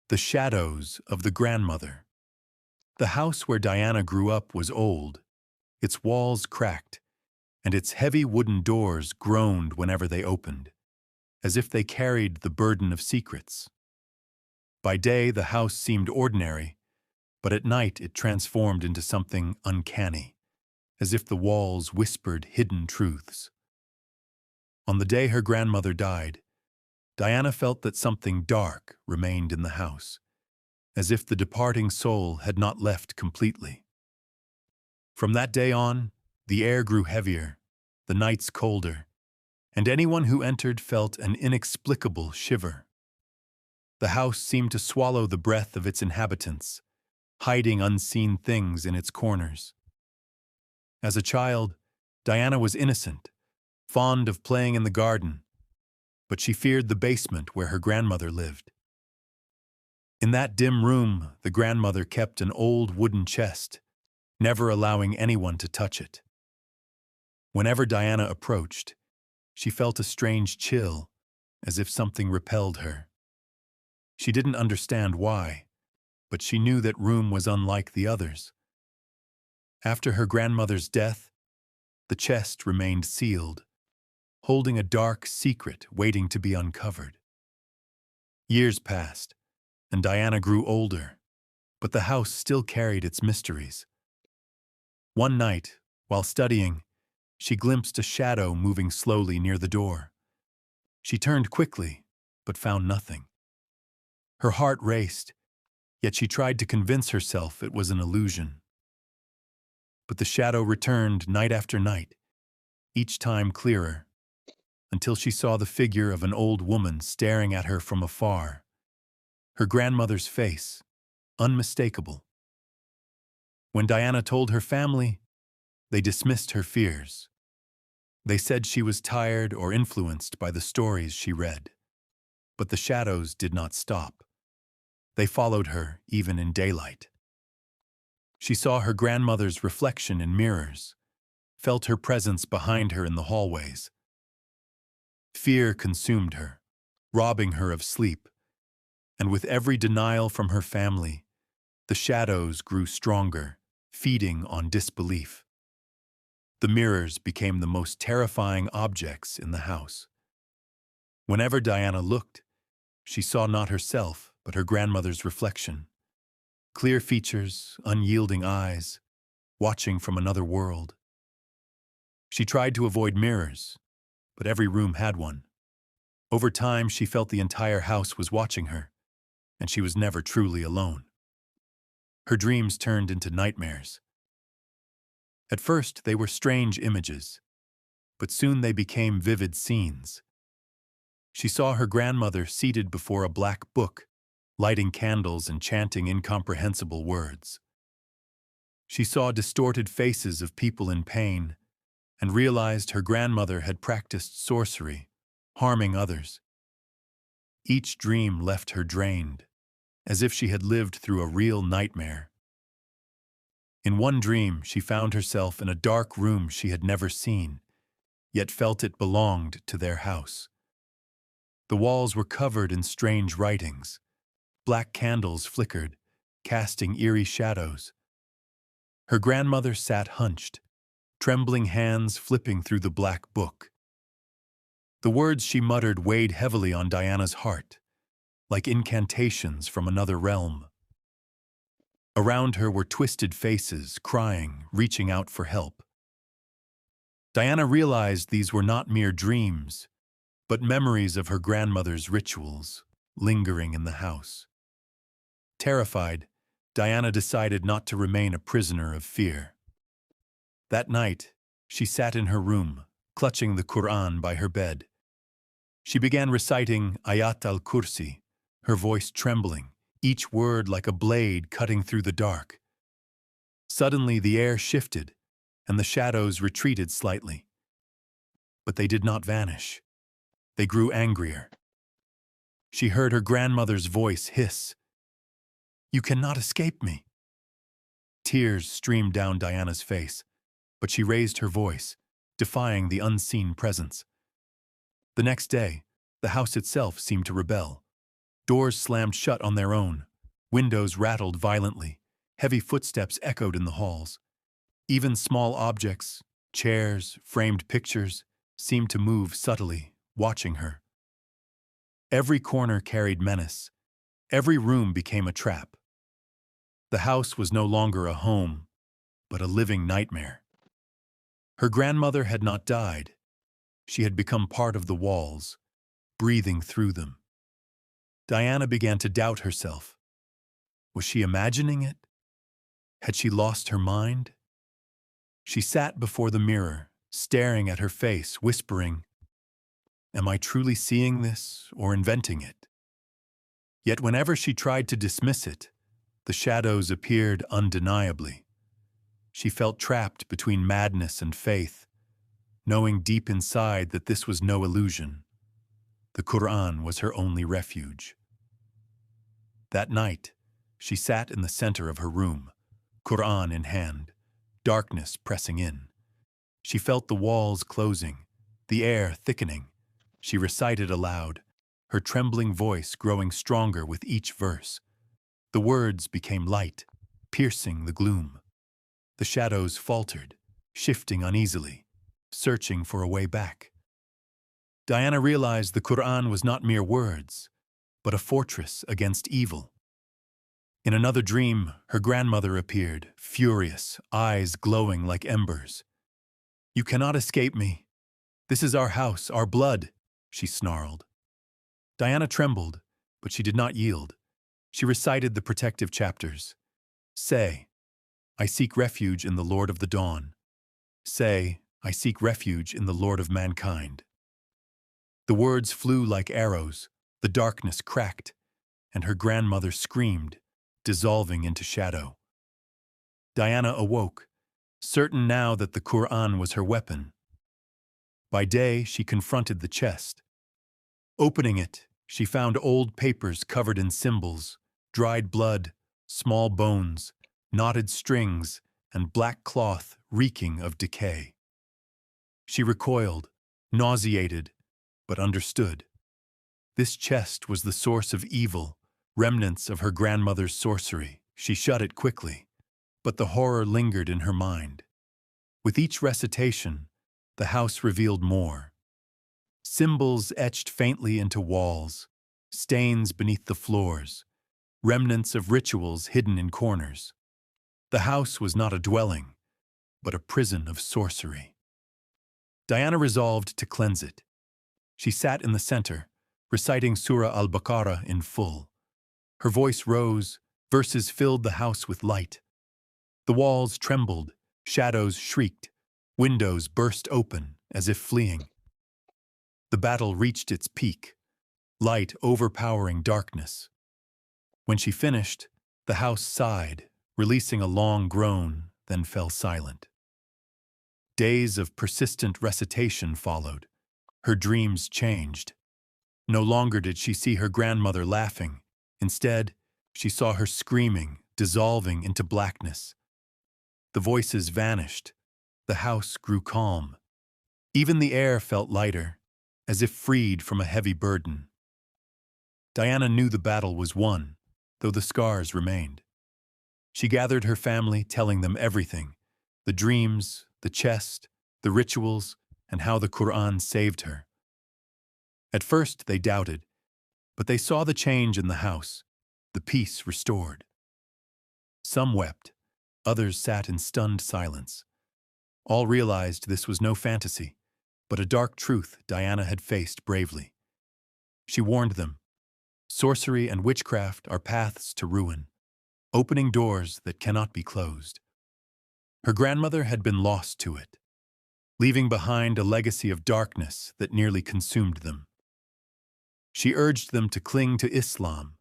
The shadows of the grandmother. The house where Diana grew up was old, its walls cracked, and its heavy wooden doors groaned whenever they opened, as if they carried the burden of secrets. By day, the house seemed ordinary, but at night it transformed into something uncanny, as if the walls whispered hidden truths. On the day her grandmother died, Diana felt that something dark remained in the house, as if the departing soul had not left completely. From that day on, the air grew heavier, the nights colder, and anyone who entered felt an inexplicable shiver. The house seemed to swallow the breath of its inhabitants, hiding unseen things in its corners. As a child, Diana was innocent, fond of playing in the garden, but she feared the basement where her grandmother lived. In that dim room, the grandmother kept an old wooden chest, never allowing anyone to touch it. Whenever Diana approached, she felt a strange chill, as if something repelled her. She didn't understand why, but she knew that room was unlike the others. After her grandmother's death, the chest remained sealed, holding a dark secret waiting to be uncovered. Years passed, and Diana grew older, but the house still carried its mysteries. One night, while studying, she glimpsed a shadow moving slowly near the door. She turned quickly, but found nothing. Her heart raced, yet she tried to convince herself it was an illusion. But the shadow returned night after night, each time clearer, until she saw the figure of an old woman staring at her from afar, her grandmother's face, unmistakable. When Diana told her family, they dismissed her fears. They said she was tired or influenced by the stories she read. But the shadows did not stop. They followed her even in daylight. She saw her grandmother's reflection in mirrors, felt her presence behind her in the hallways. Fear consumed her, robbing her of sleep, and with every denial from her family, the shadows grew stronger, feeding on disbelief. The mirrors became the most terrifying objects in the house. Whenever Diana looked, she saw not herself, but her grandmother's reflection. Clear features, unyielding eyes, watching from another world. She tried to avoid mirrors, but every room had one. Over time, she felt the entire house was watching her, and she was never truly alone. Her dreams turned into nightmares. At first, they were strange images, but soon they became vivid scenes. She saw her grandmother seated before a black book, lighting candles and chanting incomprehensible words. She saw distorted faces of people in pain and realized her grandmother had practiced sorcery, harming others. Each dream left her drained, as if she had lived through a real nightmare. In one dream, she found herself in a dark room she had never seen, yet felt it belonged to their house. The walls were covered in strange writings. Black candles flickered, casting eerie shadows. Her grandmother sat hunched, trembling hands flipping through the black book. The words she muttered weighed heavily on Diana's heart, like incantations from another realm. Around her were twisted faces, crying, reaching out for help. Diana realized these were not mere dreams, but memories of her grandmother's rituals, lingering in the house. Terrified, Diana decided not to remain a prisoner of fear. That night, she sat in her room, clutching the Quran by her bed. She began reciting Ayat al-Kursi, her voice trembling, each word like a blade cutting through the dark. Suddenly, the air shifted, and the shadows retreated slightly. But they did not vanish. They grew angrier. She heard her grandmother's voice hiss, "You cannot escape me." Tears streamed down Diana's face, but she raised her voice, defying the unseen presence. The next day, the house itself seemed to rebel. Doors slammed shut on their own. Windows rattled violently. Heavy footsteps echoed in the halls. Even small objects, chairs, framed pictures, seemed to move subtly, watching her. Every corner carried menace. Every room became a trap. The house was no longer a home, but a living nightmare. Her grandmother had not died. She had become part of the walls, breathing through them. Diana began to doubt herself. Was she imagining it? Had she lost her mind? She sat before the mirror, staring at her face, whispering, "Am I truly seeing this or inventing it?" Yet whenever she tried to dismiss it, the shadows appeared undeniably. She felt trapped between madness and faith, knowing deep inside that this was no illusion. The Quran was her only refuge. That night, she sat in the center of her room, Quran in hand, darkness pressing in. She felt the walls closing, the air thickening. She recited aloud, her trembling voice growing stronger with each verse. The words became light, piercing the gloom. The shadows faltered, shifting uneasily, searching for a way back. Diana realized the Quran was not mere words, but a fortress against evil. In another dream, her grandmother appeared, furious, eyes glowing like embers. "You cannot escape me. This is our house, our blood," she snarled. Diana trembled, but she did not yield. She recited the protective chapters. "Say, I seek refuge in the Lord of the Dawn. Say, I seek refuge in the Lord of mankind." The words flew like arrows, the darkness cracked, and her grandmother screamed, dissolving into shadow. Diana awoke, certain now that the Quran was her weapon. By day, she confronted the chest. Opening it, she found old papers covered in symbols, dried blood, small bones, knotted strings, and black cloth reeking of decay. She recoiled, nauseated, but understood. This chest was the source of evil, remnants of her grandmother's sorcery. She shut it quickly, but the horror lingered in her mind. With each recitation, the house revealed more. Symbols etched faintly into walls, stains beneath the floors, remnants of rituals hidden in corners. The house was not a dwelling, but a prison of sorcery. Diana resolved to cleanse it. She sat in the center, reciting Surah al-Baqarah in full. Her voice rose, verses filled the house with light. The walls trembled, shadows shrieked, windows burst open as if fleeing. The battle reached its peak, light overpowering darkness. When she finished, the house sighed, releasing a long groan, then fell silent. Days of persistent recitation followed. Her dreams changed. No longer did she see her grandmother laughing. Instead, she saw her screaming, dissolving into blackness. The voices vanished. The house grew calm. Even the air felt lighter, as if freed from a heavy burden. Diana knew the battle was won, though the scars remained. She gathered her family, telling them everything: the dreams, the chest, the rituals, and how the Quran saved her. At first they doubted, but they saw the change in the house, the peace restored. Some wept, others sat in stunned silence. All realized this was no fantasy, but a dark truth Diana had faced bravely. She warned them, sorcery and witchcraft are paths to ruin, opening doors that cannot be closed. Her grandmother had been lost to it, leaving behind a legacy of darkness that nearly consumed them. She urged them to cling to Islam,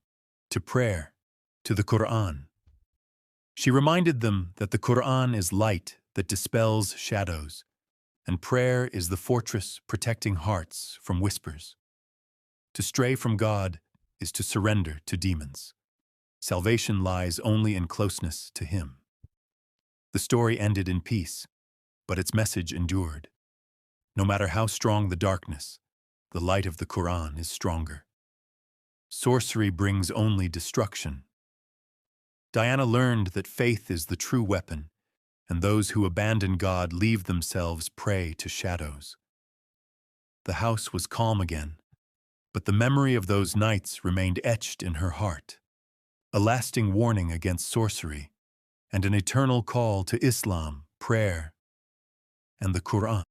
to prayer, to the Quran. She reminded them that the Quran is light that dispels shadows, and prayer is the fortress protecting hearts from whispers. To stray from God is to surrender to demons. Salvation lies only in closeness to Him. The story ended in peace, but its message endured. No matter how strong the darkness, the light of the Quran is stronger. sorcery brings only destruction. Diana learned that faith is the true weapon, and those who abandon God leave themselves prey to shadows. The house was calm again, but the memory of those nights remained etched in her heart, a lasting warning against sorcery, and an eternal call to Islam, prayer, and the Quran.